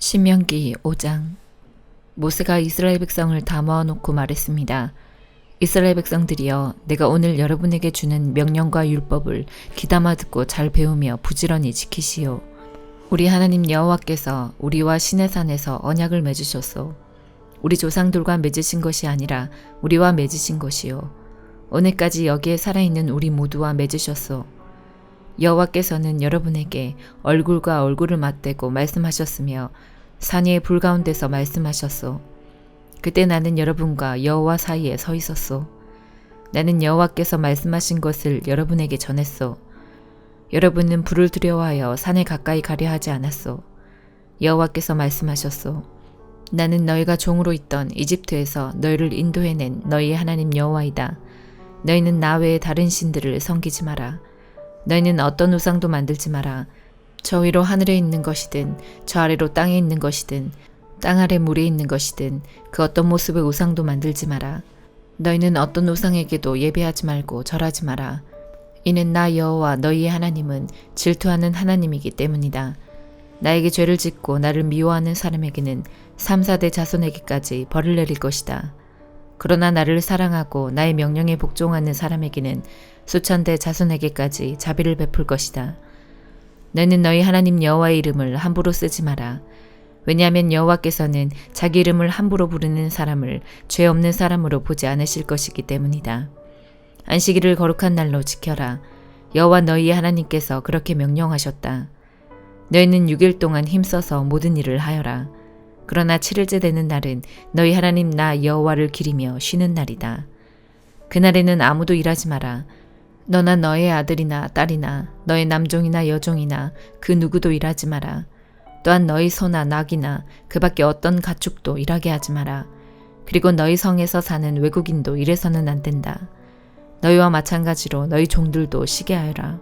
신명기 5장. 모세가 이스라엘 백성을 다 모아놓고 말했습니다. 이스라엘 백성들이여, 내가 오늘 여러분에게 주는 명령과 율법을 귀담아 듣고 잘 배우며 부지런히 지키시오. 우리 하나님 여호와께서 우리와 시내산에서 언약을 맺으셨소. 우리 조상들과 맺으신 것이 아니라 우리와 맺으신 것이요, 오늘까지 여기에 살아있는 우리 모두와 맺으셨소. 여호와께서는 여러분에게 얼굴과 얼굴을 맞대고 말씀하셨으며 산 위의 불 가운데서 말씀하셨소. 그때 나는 여러분과 여호와 사이에 서 있었소. 나는 여호와께서 말씀하신 것을 여러분에게 전했소. 여러분은 불을 두려워하여 산에 가까이 가려 하지 않았소. 여호와께서 말씀하셨소. 나는 너희가 종으로 있던 이집트에서 너희를 인도해낸 너희의 하나님 여호와이다. 너희는 나 외에 다른 신들을 섬기지 마라. 너희는 어떤 우상도 만들지 마라. 저 위로 하늘에 있는 것이든 저 아래로 땅에 있는 것이든 땅 아래 물에 있는 것이든 그 어떤 모습의 우상도 만들지 마라. 너희는 어떤 우상에게도 예배하지 말고 절하지 마라. 이는 나 여호와 너희의 하나님은 질투하는 하나님이기 때문이다. 나에게 죄를 짓고 나를 미워하는 사람에게는 3, 4대 자손에게까지 벌을 내릴 것이다. 그러나 나를 사랑하고 나의 명령에 복종하는 사람에게는 수천 대 자손에게까지 자비를 베풀 것이다. 너희는 너희 하나님 여호와의 이름을 함부로 쓰지 마라. 왜냐하면 여호와께서는 자기 이름을 함부로 부르는 사람을 죄 없는 사람으로 보지 않으실 것이기 때문이다. 안식일을 거룩한 날로 지켜라. 여호와 너희의 하나님께서 그렇게 명령하셨다. 너희는 6일 동안 힘써서 모든 일을 하여라. 그러나 7일째 되는 날은 너희 하나님 나 여호와를 기리며 쉬는 날이다. 그날에는 아무도 일하지 마라. 너나 너의 아들이나 딸이나 너의 남종이나 여종이나 그 누구도 일하지 마라. 또한 너희 소나 낙이나 그 밖에 어떤 가축도 일하게 하지 마라. 그리고 너희 성에서 사는 외국인도 일해서는 안 된다. 너희와 마찬가지로 너희 종들도 쉬게 하여라.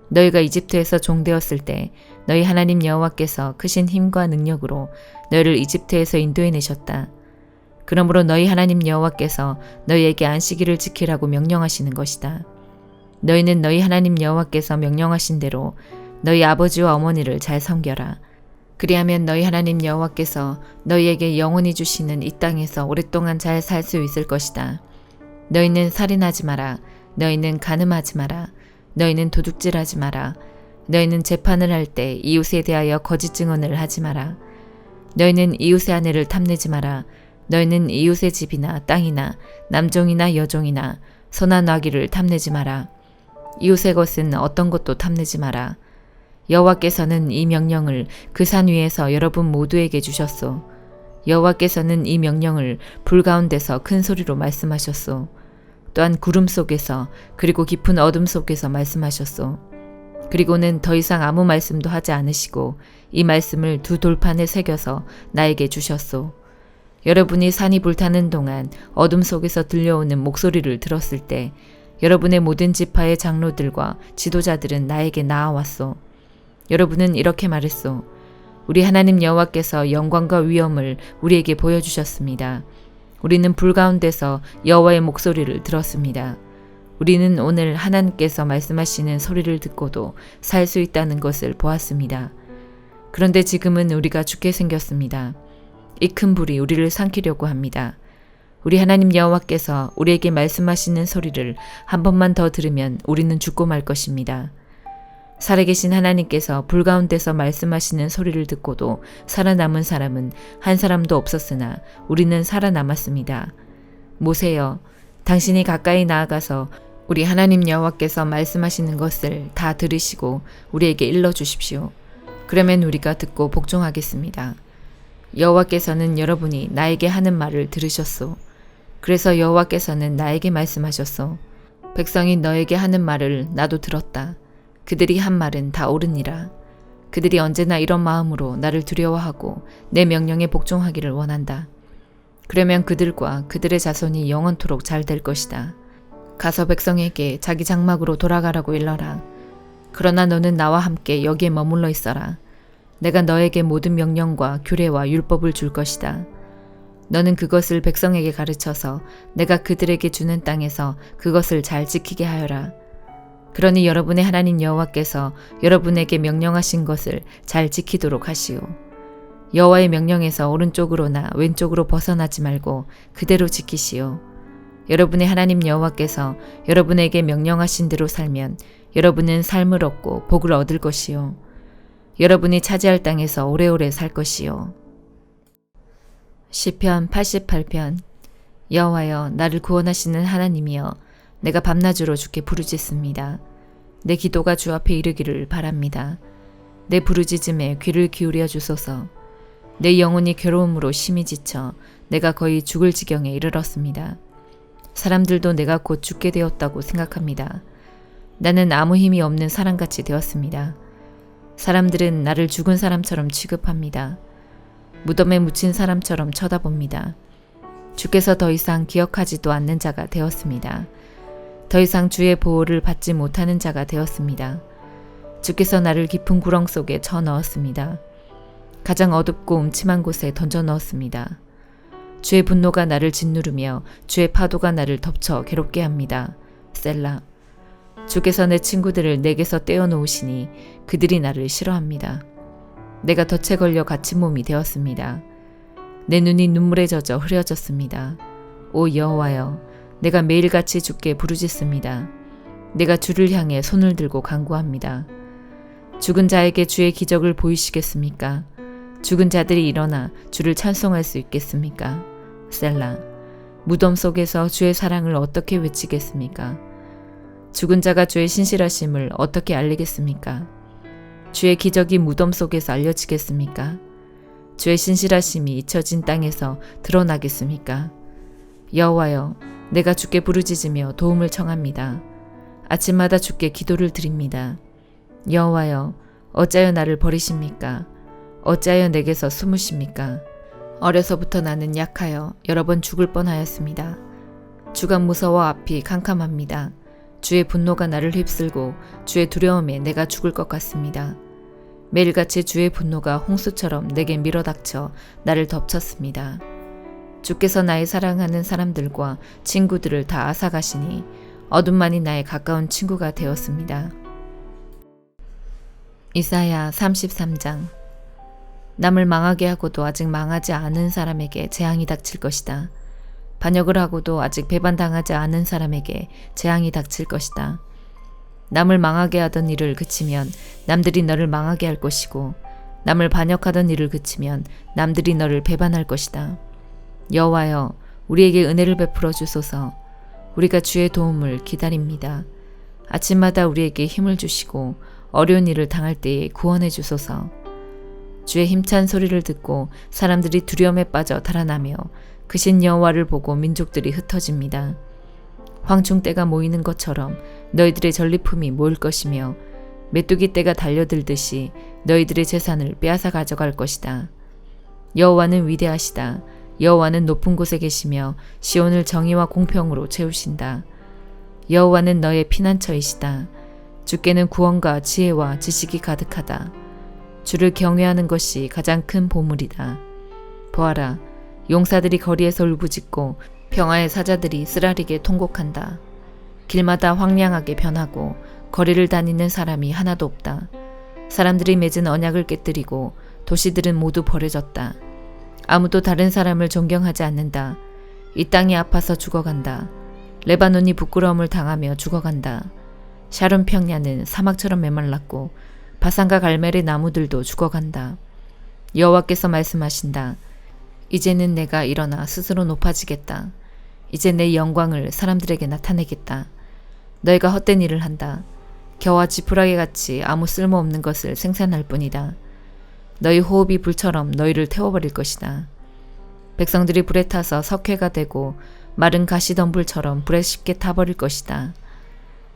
너희가 이집트에서 종되었을 때 너희 하나님 여호와께서 크신 힘과 능력으로 너희를 이집트에서 인도해내셨다. 그러므로 너희 하나님 여호와께서 너희에게 안식일을 지키라고 명령하시는 것이다. 너희는 너희 하나님 여호와께서 명령하신 대로 너희 아버지와 어머니를 잘 섬겨라. 그리하면 너희 하나님 여호와께서 너희에게 영원히 주시는 이 땅에서 오랫동안 잘 살 수 있을 것이다. 너희는 살인하지 마라. 너희는 간음하지 마라. 너희는 도둑질하지 마라. 너희는 재판을 할 때 이웃에 대하여 거짓 증언을 하지 마라. 너희는 이웃의 아내를 탐내지 마라. 너희는 이웃의 집이나 땅이나 남종이나 여종이나 소나 나귀를 탐내지 마라. 이웃의 것은 어떤 것도 탐내지 마라. 여호와께서는 이 명령을 그 산 위에서 여러분 모두에게 주셨소. 여호와께서는 이 명령을 불 가운데서 큰 소리로 말씀하셨소. 또한 구름 속에서 그리고 깊은 어둠 속에서 말씀하셨소. 그리고는 더 이상 아무 말씀도 하지 않으시고 이 말씀을 두 돌판에 새겨서 나에게 주셨소. 여러분이 산이 불타는 동안 어둠 속에서 들려오는 목소리를 들었을 때 여러분의 모든 지파의 장로들과 지도자들은 나에게 나아왔소. 여러분은 이렇게 말했소. 우리 하나님 여호와께서 영광과 위엄을 우리에게 보여주셨습니다. 우리는 불 가운데서 여호와의 목소리를 들었습니다. 우리는 오늘 하나님께서 말씀하시는 소리를 듣고도 살 수 있다는 것을 보았습니다. 그런데 지금은 우리가 죽게 생겼습니다. 이 큰 불이 우리를 삼키려고 합니다. 우리 하나님 여호와께서 우리에게 말씀하시는 소리를 한 번만 더 들으면 우리는 죽고 말 것입니다. 살아계신 하나님께서 불 가운데서 말씀하시는 소리를 듣고도 살아남은 사람은 한 사람도 없었으나 우리는 살아남았습니다. 모세여, 당신이 가까이 나아가서 우리 하나님 여호와께서 말씀하시는 것을 다 들으시고 우리에게 일러주십시오. 그러면 우리가 듣고 복종하겠습니다. 여호와께서는 여러분이 나에게 하는 말을 들으셨소. 그래서 여호와께서는 나에게 말씀하셨소. 백성이 너에게 하는 말을 나도 들었다. 그들이 한 말은 다 옳으니라. 그들이 언제나 이런 마음으로 나를 두려워하고 내 명령에 복종하기를 원한다. 그러면 그들과 그들의 자손이 영원토록 잘 될 것이다. 가서 백성에게 자기 장막으로 돌아가라고 일러라. 그러나 너는 나와 함께 여기에 머물러 있어라. 내가 너에게 모든 명령과 규례와 율법을 줄 것이다. 너는 그것을 백성에게 가르쳐서 내가 그들에게 주는 땅에서 그것을 잘 지키게 하여라. 그러니 여러분의 하나님 여호와께서 여러분에게 명령하신 것을 잘 지키도록 하시오. 여호와의 명령에서 오른쪽으로나 왼쪽으로 벗어나지 말고 그대로 지키시오. 여러분의 하나님 여호와께서 여러분에게 명령하신 대로 살면 여러분은 삶을 얻고 복을 얻을 것이요. 여러분이 차지할 땅에서 오래오래 살 것이요. 시편 88편. 여호와여, 나를 구원하시는 하나님이여, 내가 밤낮으로 주께 부르짖습니다. 내 기도가 주 앞에 이르기를 바랍니다. 내 부르짖음에 귀를 기울여 주소서. 내 영혼이 괴로움으로 심히 지쳐 내가 거의 죽을 지경에 이르렀습니다. 사람들도 내가 곧 죽게 되었다고 생각합니다. 나는 아무 힘이 없는 사람같이 되었습니다. 사람들은 나를 죽은 사람처럼 취급합니다. 무덤에 묻힌 사람처럼 쳐다봅니다. 주께서 더 이상 기억하지도 않는 자가 되었습니다. 더 이상 주의 보호를 받지 못하는 자가 되었습니다. 주께서 나를 깊은 구렁 속에 쳐 넣었습니다. 가장 어둡고 음침한 곳에 던져 넣었습니다. 주의 분노가 나를 짓누르며 주의 파도가 나를 덮쳐 괴롭게 합니다. 셀라. 주께서 내 친구들을 내게서 떼어놓으시니 그들이 나를 싫어합니다. 내가 덫에 걸려 갇힌 몸이 되었습니다. 내 눈이 눈물에 젖어 흐려졌습니다. 오 여호와여, 내가 매일같이 주께 부르짖습니다. 내가 주를 향해 손을 들고 간구합니다. 죽은 자에게 주의 기적을 보이시겠습니까? 죽은 자들이 일어나 주를 찬송할 수 있겠습니까? 셀라. 무덤 속에서 주의 사랑을 어떻게 외치겠습니까? 죽은 자가 주의 신실하심을 어떻게 알리겠습니까? 주의 기적이 무덤 속에서 알려지겠습니까? 주의 신실하심이 잊혀진 땅에서 드러나겠습니까? 여호와여, 내가 주께 부르짖으며 도움을 청합니다. 아침마다 주께 기도를 드립니다. 여호와여, 어찌하여 나를 버리십니까? 어찌하여 내게서 숨으십니까? 어려서부터 나는 약하여 여러 번 죽을 뻔하였습니다. 주가 무서워 앞이 캄캄합니다. 주의 분노가 나를 휩쓸고 주의 두려움에 내가 죽을 것 같습니다. 매일같이 주의 분노가 홍수처럼 내게 밀어닥쳐 나를 덮쳤습니다. 주께서 나의 사랑하는 사람들과 친구들을 다 앗아가시니 어둠만이 나의 가까운 친구가 되었습니다. 이사야 33장. 남을 망하게 하고도 아직 망하지 않은 사람에게 재앙이 닥칠 것이다. 반역을 하고도 아직 배반당하지 않은 사람에게 재앙이 닥칠 것이다. 남을 망하게 하던 일을 그치면 남들이 너를 망하게 할 것이고, 남을 반역하던 일을 그치면 남들이 너를 배반할 것이다. 여호와여, 우리에게 은혜를 베풀어 주소서. 우리가 주의 도움을 기다립니다. 아침마다 우리에게 힘을 주시고 어려운 일을 당할 때에 구원해 주소서. 주의 힘찬 소리를 듣고 사람들이 두려움에 빠져 달아나며 크신 여호와를 보고 민족들이 흩어집니다. 황충 떼가 모이는 것처럼 너희들의 전리품이 모일 것이며 메뚜기 떼가 달려들듯이 너희들의 재산을 빼앗아 가져갈 것이다. 여호와는 위대하시다. 여호와는 높은 곳에 계시며 시온을 정의와 공평으로 채우신다. 여호와는 너의 피난처이시다. 주께는 구원과 지혜와 지식이 가득하다. 주를 경외하는 것이 가장 큰 보물이다. 보아라, 용사들이 거리에서 울부짖고 평화의 사자들이 쓰라리게 통곡한다. 길마다 황량하게 변하고 거리를 다니는 사람이 하나도 없다. 사람들이 맺은 언약을 깨뜨리고 도시들은 모두 버려졌다. 아무도 다른 사람을 존경하지 않는다. 이 땅이 아파서 죽어간다. 레바논이 부끄러움을 당하며 죽어간다. 샤론 평야는 사막처럼 메말랐고 바산과 갈멜의 나무들도 죽어간다. 여호와께서 말씀하신다. 이제는 내가 일어나 스스로 높아지겠다. 이제 내 영광을 사람들에게 나타내겠다. 너희가 헛된 일을 한다. 겨와 지푸라기 같이 아무 쓸모없는 것을 생산할 뿐이다. 너희 호흡이 불처럼 너희를 태워버릴 것이다. 백성들이 불에 타서 석회가 되고 마른 가시덤불처럼 불에 쉽게 타버릴 것이다.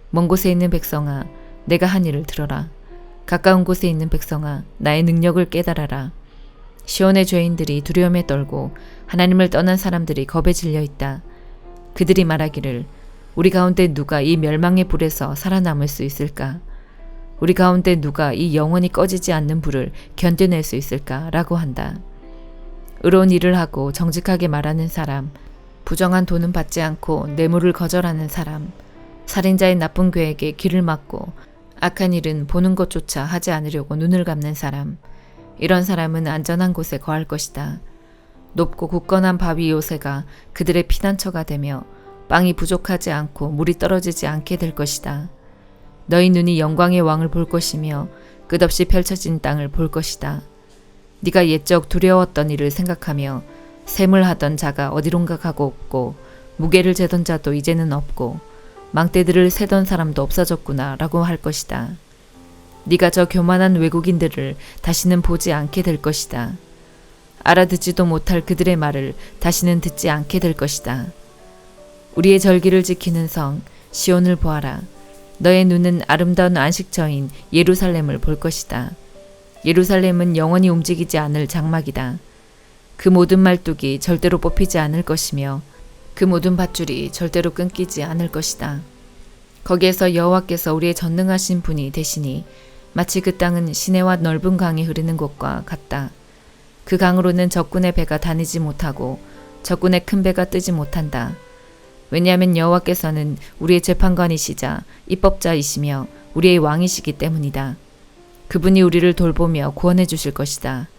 먼 곳에 있는 백성아, 내가 한 일을 들어라. 가까운 곳에 있는 백성아, 나의 능력을 깨달아라. 시온의 죄인들이 두려움에 떨고 하나님을 떠난 사람들이 겁에 질려 있다. 그들이 말하기를 우리 가운데 누가 이 멸망의 불에서 살아남을 수 있을까? 우리 가운데 누가 이 영원히 꺼지지 않는 불을 견뎌낼 수 있을까? 라고 한다. 의로운 일을 하고 정직하게 말하는 사람, 부정한 돈은 받지 않고 뇌물을 거절하는 사람, 살인자의 나쁜 계획에 귀를 막고 악한 일은 보는 것조차 하지 않으려고 눈을 감는 사람, 이런 사람은 안전한 곳에 거할 것이다. 높고 굳건한 바위 요새가 그들의 피난처가 되며 빵이 부족하지 않고 물이 떨어지지 않게 될 것이다. 너희 눈이 영광의 왕을 볼 것이며 끝없이 펼쳐진 땅을 볼 것이다. 네가 옛적 두려웠던 일을 생각하며 샘을 하던 자가 어디론가 가고 없고 무게를 재던 자도 이제는 없고 망대들을 세던 사람도 없어졌구나 라고 할 것이다. 네가 저 교만한 외국인들을 다시는 보지 않게 될 것이다. 알아듣지도 못할 그들의 말을 다시는 듣지 않게 될 것이다. 우리의 절기를 지키는 성 시온을 보아라. 너의 눈은 아름다운 안식처인 예루살렘을 볼 것이다. 예루살렘은 영원히 움직이지 않을 장막이다. 그 모든 말뚝이 절대로 뽑히지 않을 것이며 그 모든 밧줄이 절대로 끊기지 않을 것이다. 거기에서 여호와께서 우리의 전능하신 분이 되시니 마치 그 땅은 시내와 넓은 강이 흐르는 곳과 같다. 그 강으로는 적군의 배가 다니지 못하고 적군의 큰 배가 뜨지 못한다. 왜냐하면 여호와께서는 우리의 재판관이시자 입법자이시며 우리의 왕이시기 때문이다. 그분이 우리를 돌보며 구원해 주실 것이다.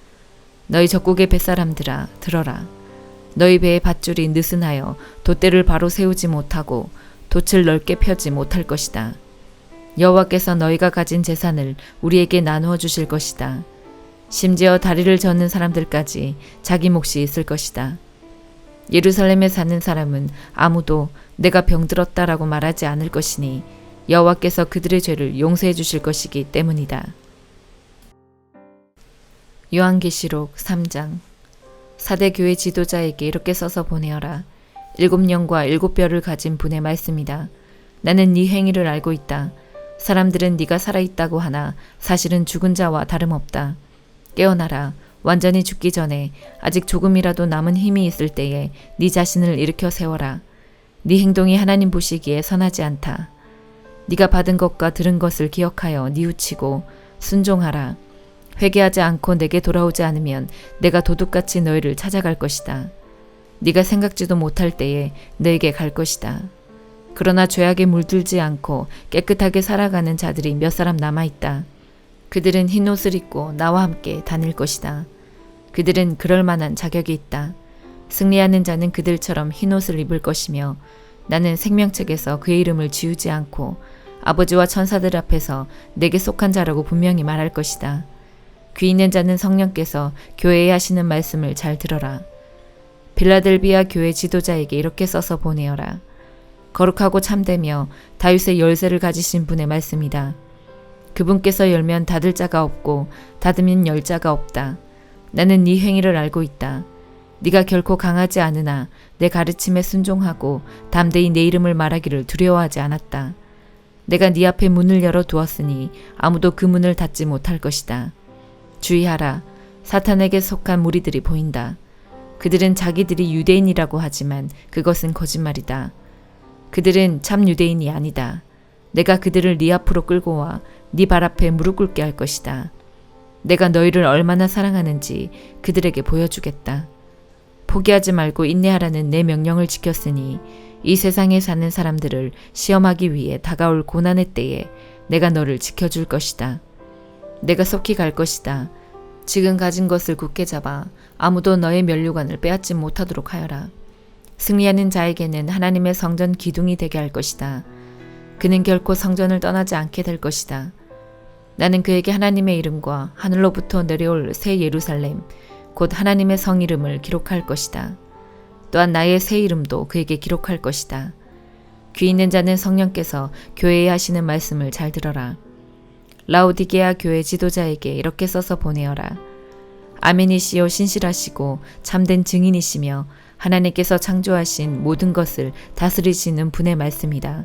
너희 적국의 뱃사람들아 들어라. 너희 배의 밧줄이 느슨하여 돛대를 바로 세우지 못하고 돛을 넓게 펴지 못할 것이다. 여호와께서 너희가 가진 재산을 우리에게 나누어 주실 것이다. 심지어 다리를 저는 사람들까지 자기 몫이 있을 것이다. 예루살렘에 사는 사람은 아무도 내가 병들었다라고 말하지 않을 것이니 여호와께서 그들의 죄를 용서해 주실 것이기 때문이다. 요한계시록 3장. 사대 교회 지도자에게 이렇게 써서 보내어라. 7영과 7뼈를 가진 분의 말씀이다. 나는 네 행위를 알고 있다. 사람들은 네가 살아있다고 하나 사실은 죽은 자와 다름없다. 깨어나라. 완전히 죽기 전에 아직 조금이라도 남은 힘이 있을 때에 네 자신을 일으켜 세워라. 네 행동이 하나님 보시기에 선하지 않다. 네가 받은 것과 들은 것을 기억하여 뉘우치고 순종하라. 회개하지 않고 내게 돌아오지 않으면 내가 도둑같이 너희를 찾아갈 것이다. 네가 생각지도 못할 때에 너에게 갈 것이다. 그러나 죄악에 물들지 않고 깨끗하게 살아가는 자들이 몇 사람 남아있다. 그들은 흰 옷을 입고 나와 함께 다닐 것이다. 그들은 그럴 만한 자격이 있다. 승리하는 자는 그들처럼 흰 옷을 입을 것이며 나는 생명책에서 그의 이름을 지우지 않고 아버지와 천사들 앞에서 내게 속한 자라고 분명히 말할 것이다. 귀 있는 자는 성령께서 교회에 하시는 말씀을 잘 들어라. 빌라델비아 교회 지도자에게 이렇게 써서 보내어라. 거룩하고 참되며 다윗의 열쇠를 가지신 분의 말씀이다. 그분께서 열면 닫을 자가 없고 닫으면 열 자가 없다. 나는 네 행위를 알고 있다. 네가 결코 강하지 않으나 내 가르침에 순종하고 담대히 내 이름을 말하기를 두려워하지 않았다. 내가 네 앞에 문을 열어 두었으니 아무도 그 문을 닫지 못할 것이다. 주의하라. 사탄에게 속한 무리들이 보인다. 그들은 자기들이 유대인이라고 하지만 그것은 거짓말이다. 그들은 참 유대인이 아니다. 내가 그들을 네 앞으로 끌고 와 네 발 앞에 무릎 꿇게 할 것이다. 내가 너희를 얼마나 사랑하는지 그들에게 보여주겠다. 포기하지 말고 인내하라는 내 명령을 지켰으니 이 세상에 사는 사람들을 시험하기 위해 다가올 고난의 때에 내가 너를 지켜줄 것이다. 내가 속히 갈 것이다. 지금 가진 것을 굳게 잡아 아무도 너의 면류관을 빼앗지 못하도록 하여라. 승리하는 자에게는 하나님의 성전 기둥이 되게 할 것이다. 그는 결코 성전을 떠나지 않게 될 것이다. 나는 그에게 하나님의 이름과 하늘로부터 내려올 새 예루살렘, 곧 하나님의 성 이름을 기록할 것이다. 또한 나의 새 이름도 그에게 기록할 것이다. 귀 있는 자는 성령께서 교회에 하시는 말씀을 잘 들어라. 라오디게아 교회 지도자에게 이렇게 써서 보내어라. 아멘이시요 신실하시고 참된 증인이시며 하나님께서 창조하신 모든 것을 다스리시는 분의 말씀이다.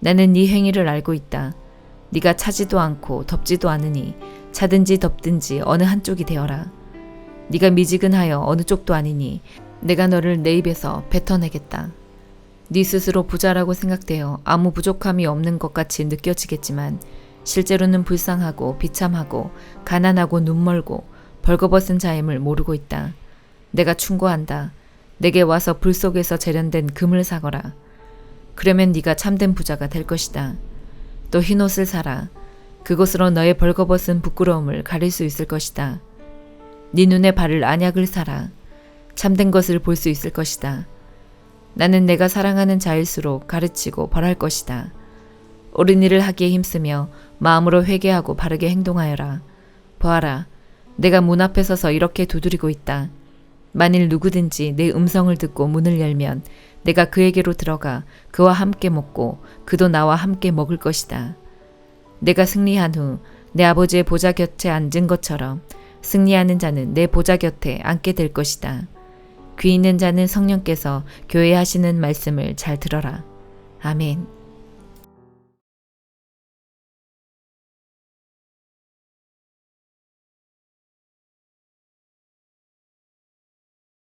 나는 네 행위를 알고 있다. 네가 차지도 않고 덥지도 않으니 차든지 덥든지 어느 한쪽이 되어라. 네가 미지근하여 어느 쪽도 아니니 내가 너를 내 입에서 뱉어내겠다. 네 스스로 부자라고 생각되어 아무 부족함이 없는 것 같이 느껴지겠지만 실제로는 불쌍하고 비참하고 가난하고 눈멀고 벌거벗은 자임을 모르고 있다. 내가 충고한다. 내게 와서 불 속에서 재련된 금을 사거라. 그러면 네가 참된 부자가 될 것이다. 또 흰옷을 사라. 그것으로 너의 벌거벗은 부끄러움을 가릴 수 있을 것이다. 네 눈에 바를 안약을 사라. 참된 것을 볼 수 있을 것이다. 나는 내가 사랑하는 자일수록 가르치고 벌할 것이다. 옳은 일을 하기에 힘쓰며 마음으로 회개하고 바르게 행동하여라. 보아라, 내가 문 앞에 서서 이렇게 두드리고 있다. 만일 누구든지 내 음성을 듣고 문을 열면 내가 그에게로 들어가 그와 함께 먹고 그도 나와 함께 먹을 것이다. 내가 승리한 후 내 아버지의 보좌 곁에 앉은 것처럼 승리하는 자는 내 보좌 곁에 앉게 될 것이다. 귀 있는 자는 성령께서 교회에 하시는 말씀을 잘 들어라. 아멘.